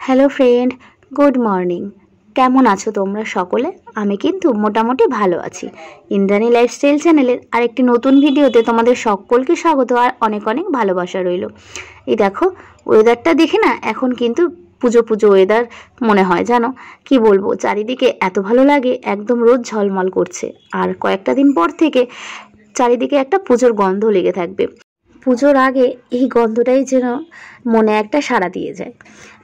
Hello friend, good morning. কেমন আছো তোমরা সকলে? আমি কিন্তু মোটামুটি ভালো আছি। ইন্দ্রাণী লাইফস্টাইল চ্যানেলের আরেকটি নতুন ভিডিওতে তোমাদের সকলকে স্বাগত আর অনেক অনেক ভালোবাসা রইল। এই দেখো, ওয়েদারটা দেখে না এখন কিন্তু পুজো পুজো ওয়েদার মনে হয়, জানো কি বলবো, চারিদিকে এত ভালো লাগে, একদম রোদ ঝলমল করছে। আর কয়েকটা দিন পর থেকে চারিদিকে একটা পুজোর গন্ধ লেগে থাকবে। পুজোর আগে এই গন্ধটাই যেন মনে একটা সাড়া দিয়ে যায়।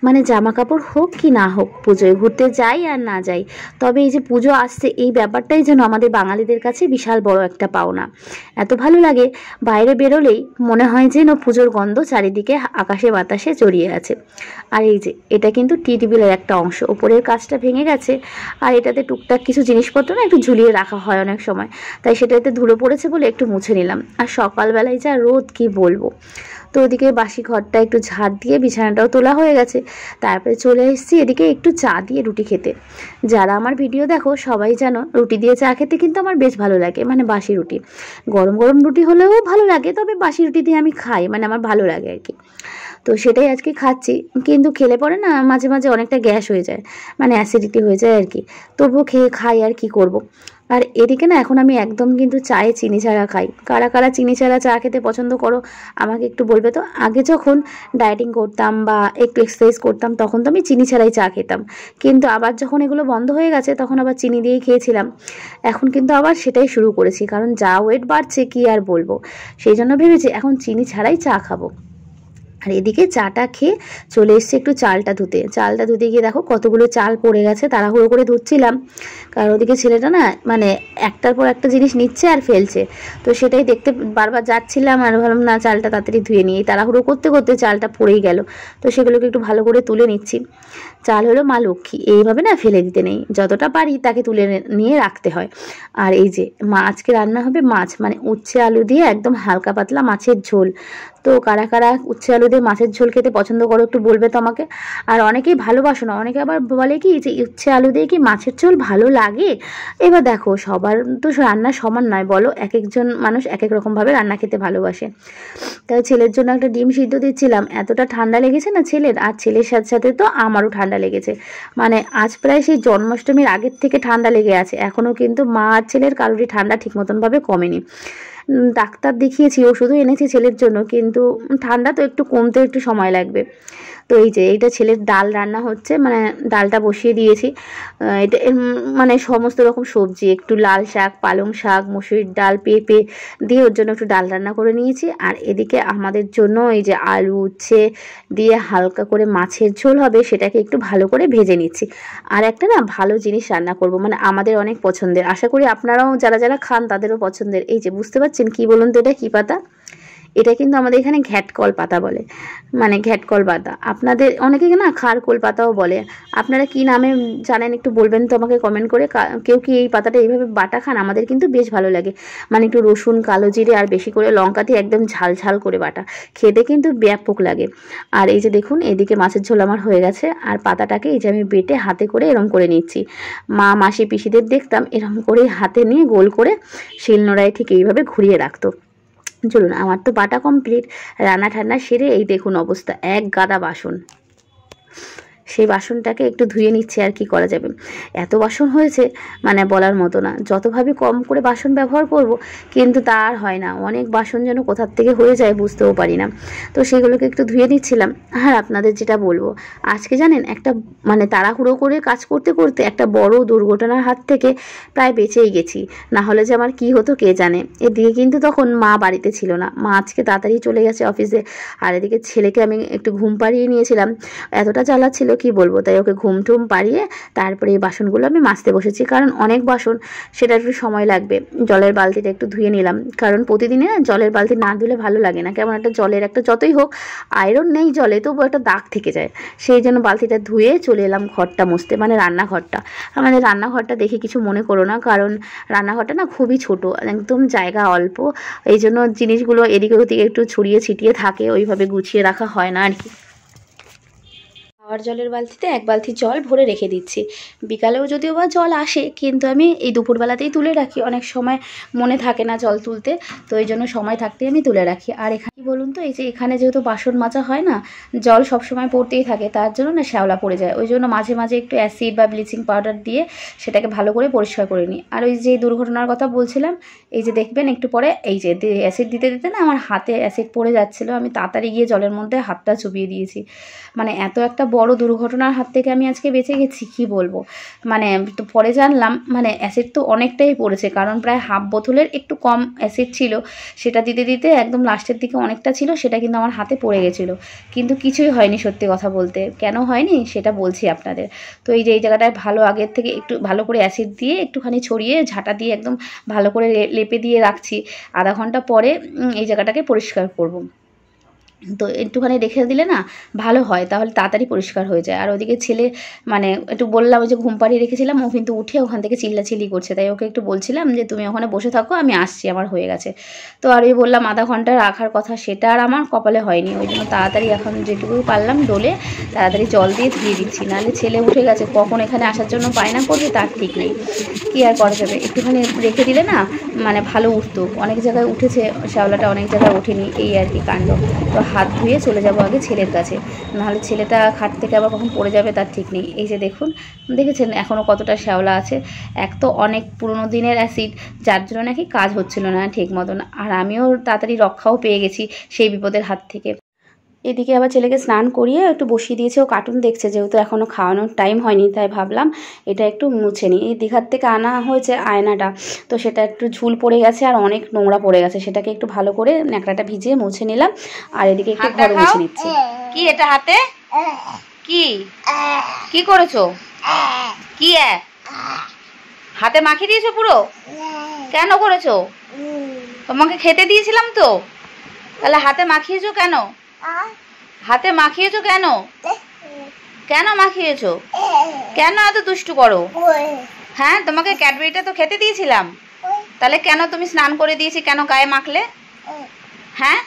মানে জামা কাপড় হোক কি না হোক, পুজোয় ঘুরতে যাই আর না যাই, তবে এই যে পুজো আসছে এই ব্যাপারটাই যেন আমাদের বাঙালিদের কাছে বিশাল বড় একটা পাওনা। এত ভালো লাগে, বাইরে বেরোলেই মনে হয় যেন পুজোর গন্ধ চারিদিকে আকাশে বাতাসে জড়িয়ে আছে। আর এই যে এটা কিন্তু টেবিলের একটা অংশ, ওপরের কাজটা ভেঙে গেছে, আর এটাতে টুকটাক কিছু জিনিসপত্র না একটু ঝুলিয়ে রাখা হয় অনেক সময়, তাই সেটাতে ধুলো পড়েছে বলে একটু মুছে নিলাম। আর সকালবেলায় যা রোদ কি বলবো। তো ওদিকে বাসি ঘরটা একটু ঝাড় দিয়ে বিছানাটাও তোলা হয়ে গেছে। তারপরে চলে এসেছি এদিকে একটু চা দিয়ে রুটি খেতে। যারা আমার ভিডিও দেখো সবাই জানো রুটি দিয়ে চা খেতে কিন্তু আমার বেশ ভালো লাগে, মানে বাসি রুটি। গরম গরম রুটি হলেও ভালো লাগে, তবে বাসি রুটি দিয়ে আমি খাই, মানে আমার ভালো লাগে আর কি। তো সেটাই আজকে খাচ্ছি, কিন্তু খেলে পরে না মাঝে মাঝে অনেকটা গ্যাস হয়ে যায়, মানে অ্যাসিডিটি হয়ে যায় আর কি। তবুও খাই আর কি করব। আর এদিকে না এখন আমি একদম কিন্তু চায়ে চিনি ছাড়া খাই। কারা কারা চিনি ছাড়া চা খেতে পছন্দ করো আমাকে একটু বলবে তো। আগে যখন ডায়েটিং করতাম বা একটু এক্সারসাইজ করতাম তখন তো আমি চিনি ছাড়াই চা খেতাম, কিন্তু আবার যখন এগুলো বন্ধ হয়ে গেছে তখন আবার চিনি দিয়েই খেয়েছিলাম। এখন কিন্তু আবার সেটাই শুরু করেছি, কারণ যা ওয়েট বাড়ছে কি আর বলবো, সেই জন্য ভেবেছি এখন চিনি ছাড়াই চা খাবো। আর এদিকে চাটা খেয়ে চলে এসছে একটু চালটা ধুতে গিয়ে দেখো কতগুলো চাল পড়ে গেছে, তাড়াহুড়ো করে ধুচ্ছিলাম, কারণ ওদিকে ছেলেটা না মানে একটার পর একটা জিনিস নিচ্ছে আর ফেলছে। তো সেটাই দেখতে বারবার যাচ্ছিলাম আর ভাবলাম না চালটা তাড়াতাড়ি ধুয়ে নিই। তাড়াহুড়ো করতে করতে চালটা পড়েই গেল, তো সেগুলোকে একটু ভালো করে তুলে নিচ্ছি। চাল হলো মা লক্ষ্মী, এইভাবে না ফেলে দিতে নেই, যতটা পারি তাকে তুলে নিয়ে রাখতে হয়। আর এই যে আজকে রান্না হবে মাছ, মানে উচ্ছে আলু দিয়ে একদম হালকা পাতলা মাছের ঝোল। তো কারা কারা উচ্ছে আলু দিয়ে মাছের ঝোল খেতে পছন্দ করো একটু বলবে তো আমাকে। আর অনেকেই ভালোবাসো না, অনেকে আবার বলে কি যে উচ্ছে আলু দিয়ে কি মাছের ঝোল ভালো লাগে। এবার দেখো সবার তো রান্না সমান নয়, বলো, এক একজন মানুষ এক এক রকমভাবে রান্না খেতে ভালোবাসে। তাই ছেলের জন্য একটা ডিম সিদ্ধ দিচ্ছিলাম, এতটা ঠান্ডা লেগেছে না ছেলের, আর ছেলের সাথে সাথে তো আমারও ঠান্ডা লেগেছে। মানে আজ প্রায় সেই জন্মাষ্টমীর আগের থেকে ঠান্ডা লেগে আছে, এখনও কিন্তু মা আর ছেলের কারোরই ঠান্ডা ঠিক মতনভাবে কমেনি। ডাক্তার দেখিয়েছি, ওষুধও এনেছি ছেলের জন্য, কিন্তু ঠান্ডা তো একটু কমতে একটু সময় লাগবে। তো এই যে এইটা ছেলের ডাল রান্না হচ্ছে, মানে ডালটা বসিয়ে দিয়েছি। এটা মানে সমস্ত রকম সবজি, একটু লাল শাক, পালং শাক, মসুরির ডাল, পেঁপে দিয়ে ওর জন্য একটু ডাল রান্না করে নিয়েছি। আর এদিকে আমাদের জন্য এই যে আলু উচ্ছে দিয়ে হালকা করে মাছের ঝোল হবে, সেটাকে একটু ভালো করে ভেজে নিচ্ছি। আর একটা না ভালো জিনিস রান্না করব, মানে আমাদের অনেক পছন্দের, আশা করি আপনারাও যারা যারা খান তাদেরও পছন্দের। এই যে বুঝতে পারছেন কি বলুন তো, এটা কী পাতা? এটা কিন্তু আমাদের এখানে ঘ্যাটকল পাতা বলে, মানে ঘ্যাটকল পাতা। আপনাদের অনেকে না খারকোল পাতাও বলে, আপনারা কি নামে জানেন একটু বলবেন তো আমাকে কমেন্ট করে। কেউ কি এই পাতাটা এইভাবে বাটা খান? আমাদের কিন্তু বেশ ভালো লাগে, মানে একটু রসুন, কালো জিরে আর বেশি করে লঙ্কা দিয়ে একদম ঝাল ঝাল করে বাটা, খেতে কিন্তু ব্যাপক লাগে। আর এই যে দেখুন এদিকে মাছের ঝোল আমার হয়ে গেছে, আর পাতাটাকে এই যে আমি বেটে হাতে করে এরম করে নিচ্ছি। মা মাসি পিসিদের দেখতাম এরম করে হাতে নিয়ে গোল করে শিলনোড়ায় ঠিক এইভাবে ঘুরিয়ে রাখতো। চলুন, আমার তো বাটা কমপ্লিট, রান্না ঠান্না সেরে এই দেখুন অবস্থা, এক গাদা বাসন। সেই বাসনটাকে একটু ধুয়ে নিচ্ছে, আর কি করা যাবে, এত বাসন হয়েছে মানে বলার মতো না। যতভাবে কম করে বাসন ব্যবহার করব কিন্তু তা আর হয় না, অনেক বাসন যেন কোথার থেকে হয়ে যায় বুঝতেও পারি না। তো সেগুলোকে একটু ধুয়ে দিচ্ছিলাম। আর আপনাদের যেটা বলবো, আজকে জানেন একটা মানে তাড়াহুড়ো করে কাজ করতে করতে একটা বড় দুর্ঘটনার হাত থেকে প্রায় বেঁচেই গেছি, না হলে যে আমার কি হতো কে জানে। এদিকে কিন্তু তখন মা বাড়িতে ছিল না, মা আজকে তাড়াতাড়ি চলে গেছে অফিসে। আর এদিকে ছেলেকে আমি একটু ঘুম পাড়িয়ে নিয়েছিলাম, এতটা জ্বালাচ্ছিল কি বলবো, তাই ওকে ঘুম টুম পাড়িয়ে তারপরে এই বাসনগুলো আমি মাজতে বসেছি, কারণ অনেক বাসন, সেটা একটু সময় লাগবে। জলের বালতিটা একটু ধুয়ে নিলাম, কারণ প্রতিদিনে না জলের বালতি না ধুলে ভালো লাগে না, কেমন একটা জলের একটা, যতই হোক আয়রন নেই জলে তবু একটা দাগ থেকে যায়, সেই জন্য বালতিটা ধুয়ে চলে এলাম ঘরটা মুছতে, মানে রান্নাঘরটা। আমাদের রান্নাঘরটা দেখে কিছু মনে করো না, কারণ রান্নাঘরটা না খুবই ছোট, একদম জায়গা অল্প, এই জন্য জিনিসগুলো এদিকে ওদিকে একটু ছড়িয়ে ছিটিয়ে থাকে, ওইভাবে গুছিয়ে রাখা হয় না আর কি। খাওয়ার জলের বালতিতে এক বালতি জল ভরে রেখে দিচ্ছি, বিকালেও যদিও বা জল আসে কিন্তু আমি এই দুপুরবেলাতেই তুলে রাখি, অনেক সময় মনে থাকে না জল তুলতে, তো এই জন্য সময় থাকতে আমি তুলে রাখি। আর এখানে বলুন তো, এই যে এখানে যেহেতু বাসন মাজা হয় না, জল সবসময় পড়তেই থাকে, তার জন্য না শ্যাওলা পড়ে যায়। ওই জন্য মাঝে মাঝে একটু অ্যাসিড বা ব্লিচিং পাউডার দিয়ে সেটাকে ভালো করে পরিষ্কার করে নিই। আর ওই যে দুর্ঘটনার কথা বলছিলাম, এই যে দেখবেন একটু পরে এই যে অ্যাসিড দিতে দিতে না আমার হাতে অ্যাসিড পড়ে যাচ্ছিলো, আমি তাড়াতাড়ি গিয়ে জলের মধ্যে হাতটা চুবিয়ে দিয়েছি। মানে এত একটা বড় দুর্ঘটনার হাত থেকে আমি আজকে বেঁচে গেছি কি বলবো। মানে তো পরে জানলাম মানে অ্যাসিড তো অনেকটাই পড়েছে, কারণ প্রায় হাফ বোতলের একটু কম অ্যাসিড ছিল, সেটা দিতে দিতে একদম লাস্টের দিকে অনেকটা ছিল, সেটা কিন্তু আমার হাতে পড়ে গেছিলো। কিন্তু কিছুই হয়নি, সত্যি কথা বলতে। কেন হয়নি সেটা বলছি আপনাদের। তো এই যে এই জায়গাটায় ভালো আগের থেকে একটু ভালো করে অ্যাসিড দিয়ে একটুখানি ছড়িয়ে ঝাঁটা দিয়ে একদম ভালো করে লেপে দিয়ে রাখছি। আধা ঘন্টা পরে এই জায়গাটাকে পরিষ্কার করব। তো একটুখানি রেখে দিলে না ভালো হয়, তাহলে তাড়াতাড়ি পরিষ্কার হয়ে যায়। আর ওদিকে ছেলে মানে একটু বললাম, ওই যে ঘুম পাড়িয়ে রেখেছিলাম, ও কিন্তু উঠে ওখান থেকে চিল্লাচিল্লি করছে, তাই ওকে একটু বলছিলাম যে তুমি ওখানে বসে থাকো, আমি আসছি, আমার হয়ে গেছে। তো আর ওই বললাম আধা ঘন্টা রাখার কথা, সেটা আর আমার কপালে হয়নি। ওই জন্য তাড়াতাড়ি এখন যেটুকু পারলাম ডোলে তাড়াতাড়ি জল দিয়ে ধুয়ে দিচ্ছি, নাহলে ছেলে উঠে গেছে, কখন এখানে আসার জন্য বায়না করবে তার ঠিক নেই। কী আর করা যাবে, একটুখানি রেখে দিলে না মানে ভালো উঠতো। অনেক জায়গায় উঠেছে শ্যাওলাটা, অনেক জায়গায় ওঠেনি, এই আর কি কাণ্ড। তো হাত ধুয়ে চলে যাব আগে ছেলের কাছে, নাহলে ছেলেটা খাট থেকে আবার কখন পড়ে যাবে তার ঠিক নেই। এই যে দেখুন, দেখেছেন এখনও কতটা শ্যাওলা আছে। এক তো অনেক পুরনো দিনের অ্যাসিড, যার জন্য নাকি কাজ হচ্ছিল না ঠিক মতন, আর আমিও তাড়াতাড়ি রক্ষাও পেয়ে গেছি সেই বিপদের হাত থেকে। এদিকে আবার ছেলেকে স্নান করিয়ে একটু বসিয়ে দিয়েছে, ও কার্টুন দেখছে, যেহেতু এখনও খাওয়ানোর টাইম হয়নি, তাই ভাবলাম এটা একটু মুছে নিই। এই দীঘার থেকে আনা হয়েছে আয়নাটা, তো সেটা একটু ঝুল পড়ে গেছে আর অনেক নোংরা পড়ে গেছে, সেটাকে একটু ভালো করে ন্যাকড়াটা ভিজিয়ে মুছে নিলাম। আর এদিকে একটু ঘর মুছে নিচ্ছি। কি এটা হাতে কি কি করেছো? কি হাতে মাখিয়ে দিয়েছো পুরো? কেন করেছো? তোমাকে খেতে দিয়েছিলাম তো, তাহলে হাতে মাখিয়েছো কেন? হাতে মাখিয়েছো কেন? কেন মাখিয়েছো? কেন এত দুষ্টু করো? হ্যাঁ, তোমাকে ক্যাডবেরিটা তো খেতে দিয়েছিলাম, তাহলে কেন তুমি স্নান করে দিয়েছি কেন গায়ে মাখলে? হ্যাঁ,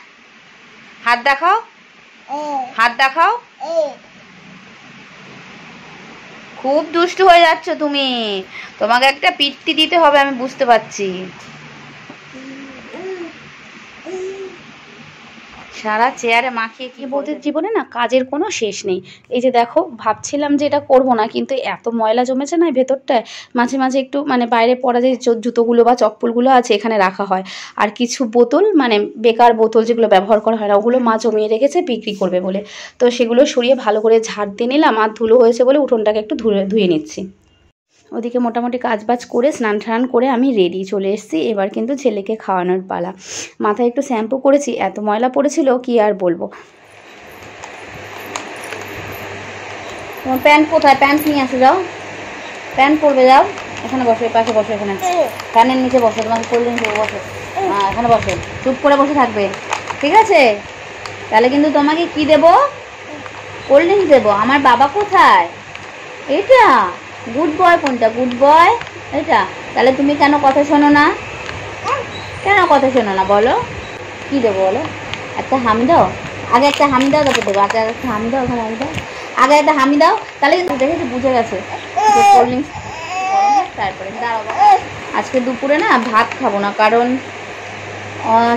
হাত দেখাও, হাত দেখাও। খুব দুষ্টু হয়ে যাচ্ছ তুমি, তোমাকে একটা পিট্টি দিতে হবে, আমি বুঝতে পারছি। সারা চেয়ারে মাখিয়ে কি বৌদির জীবনে না কাজের কোনো শেষ নেই। এই যে দেখো, ভাবছিলাম যে এটা করবো না, কিন্তু এত ময়লা জমেছে না ভেতরটায়, মাঝে মাঝে একটু মানে বাইরে পড়া যে জুতোগুলো বা চপ্পলগুলো আছে এখানে রাখা হয়, আর কিছু বোতল মানে বেকার বোতল যেগুলো ব্যবহার করা হয় না, ওগুলো মা জমিয়ে রেখেছে বিক্রি করবে বলে। তো সেগুলো সরিয়ে ভালো করে ঝাড় দিয়ে নিলাম, আর ধুলো হয়েছে বলে উঠোনটাকে একটু ধুয়ে নিচ্ছি। ওদিকে মোটামুটি কাজবাজ করে স্নান টান করে আমি রেডি চলে এসেছি। এবার কিন্তু ছেলেকে খাওয়ানোর পালা। মাথায় একটু শ্যাম্পু করেছি, এত ময়লা পড়েছিল কি আর বলবো। তোমার প্যান্ট কোথায়? প্যান্ট নিয়ে আসে যাও, প্যান্ট পরবে, যাও এখানে বসো, এই পাশে বসো, এখানে ফ্যানের নিচে বসো, তোমাকে কোল্ড ড্রিঙ্ক দেবো, বসো। হ্যাঁ, এখানে বসো, চুপ করে বসে থাকবে, ঠিক আছে? তাহলে কিন্তু তোমাকে কি দেবো? কোল্ড ড্রিঙ্ক দেবো। আমার বাবা কোথায়? এটা গুড বয়। কোনটা গুড বয়? এটা। তাহলে তুমি কেন কথা শোনো না? কেন কথা শোনো না বলো? কি দেবো বলো? একটা হামি দাও, আগে একটা হামি দাও, তারপর দেবো। আগে একটা হামি দাও, ওখানে হামি দাও, আগে একটা হামি দাও, তাহলে কিন্তু দেখেছি বুঝে গেছে কোল্ড ড্রিঙ্কস। তারপরে দাঁড়াও, আজকে দুপুরে না ভাত খাবো না, কারণ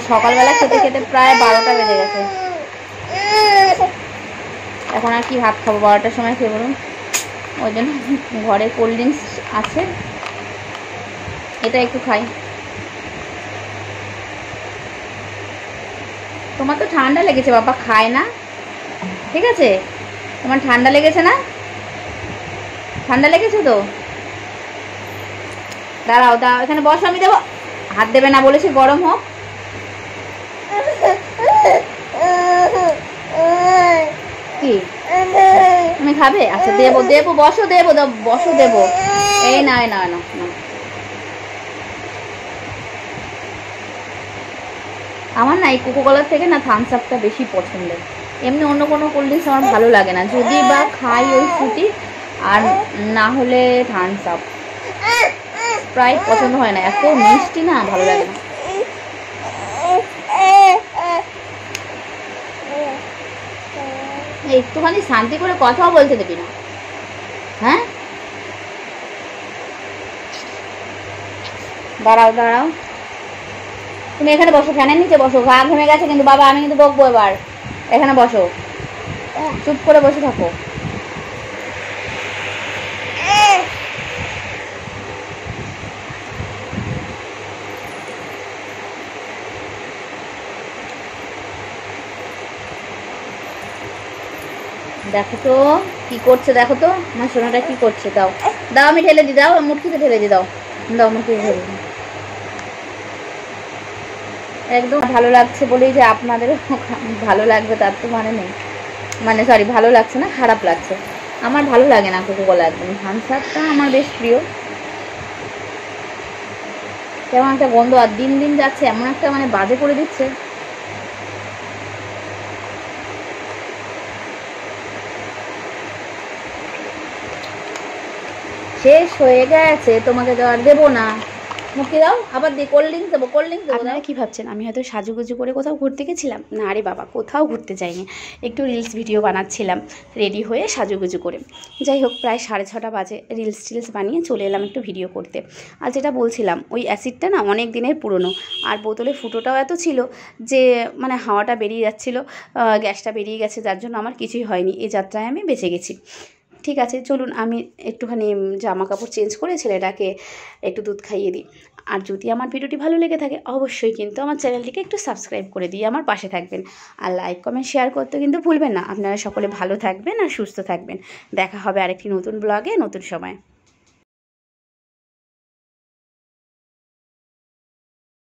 সকালবেলা খেতে খেতে প্রায় 12টা বেজে গেছে। এখন আর কি ভাত খাবো, 12টার সময় খেয়ে বলুন। ওই জন্য ঘরে কোল্ড ড্রিঙ্কস আছে, এটা একটু খাই। তোমার তো ঠান্ডা লেগেছে বাবা, খায় না, ঠিক আছে? তোমার ঠান্ডা লেগেছে না? ঠান্ডা লেগেছে তো দাঁড়াও, দাঁড়াও, এখানে বসো, আমি দেবো। হাত দেবে না বলেছি, গরম হোক। কি তুমি খাবে? আচ্ছা দেবো, দেবো, বসো, দেবো, বসো, দেবো। এই না না না, আমার না এই কোকোকলার থেকে না থামস আপটা বেশি পছন্দের। এমনি অন্য কোনো কোল্ড ড্রিঙ্কস আমার ভালো লাগে না, যদি বা খাই ওই ফ্রুটি, আর না হলে থামস আপ। প্রায় পছন্দ হয় না, এত মিষ্টি না, ভালো লাগে না। একটুখানি শান্তি করে কথাও বলতে দেবি না? হ্যাঁ, দাঁড়াও দাঁড়াও, তুমি এখানে বসো, ফ্যানের নিচে বসো, গা ঘেমে গেছে কিন্তু বাবা, আমি কিন্তু বকবো এবার। এখানে বসো, চুপ করে বসে থাকো। দেখো তো কি করছে, দেখো তো আমার সোনাটা কি করছে। দাও দাও, আমি ঢেলে দি, দাও মুটকিতে ঢেলে দি, দাও দাও মুটকিতে ঢেলে দি। একদম ভালো লাগছে বলেই যে আপনাদেরও ভালো লাগবে তার তো মানে নেই, মানে সরি ভালো লাগছে না, খারাপ লাগছে। আমার ভালো লাগে না কোকোকোলা, একদম থামসআপটা আমার বেশ প্রিয়। কেমন একটা গন্ধ, আর দিন দিন যাচ্ছে এমন একটা মানে বাজে করে দিচ্ছে। শেষ হয়ে গেছে, তোমাকে তো আর দেবো না। মুখে দাও, আবার দিয়ে কোল্ড ড্রিঙ্কস দেবো, কোল্ড ড্রিঙ্কস দেবো। আপনারা কী ভাবছেন আমি হয়তো সাজুগুজু করে কোথাও ঘুরতে গেছিলাম? না রে বাবা, কোথাও ঘুরতে যাইনি, একটু রিলস ভিডিও বানাচ্ছিলাম রেডি হয়ে সাজুগুজু করে। যাই হোক, প্রায় 6:30 বাজে রিলস বানিয়ে চলে এলাম একটু ভিডিও করতে। আর যেটা বলছিলাম, ওই অ্যাসিডটা না অনেক দিনের পুরনো, আর বোতলে ফুটোটাও এত ছিল যে মানে হাওয়াটা বেরিয়ে যাচ্ছিলো, গ্যাসটা বেরিয়ে গেছে, যার জন্য আমার কিছুই হয়নি, এই যাত্রায় আমি বেঁচে গেছি। ঠিক আছে, চলুন আমি একটুখানি জামা কাপড় চেঞ্জ করে ছেলেটাকে একটু দুধ খাইয়ে দিই। আর যদি আমার ভিডিওটি ভালো লেগে থাকে অবশ্যই কিন্তু আমার চ্যানেলটিকে একটু সাবস্ক্রাইব করে দিয়ে আমার পাশে থাকবেন, আর লাইক কমেন্ট শেয়ার করতে কিন্তু ভুলবেন না। আপনারা সকলে ভালো থাকবেন আর সুস্থ থাকবেন। দেখা হবে আরেকটি নতুন ব্লগে নতুন সময়।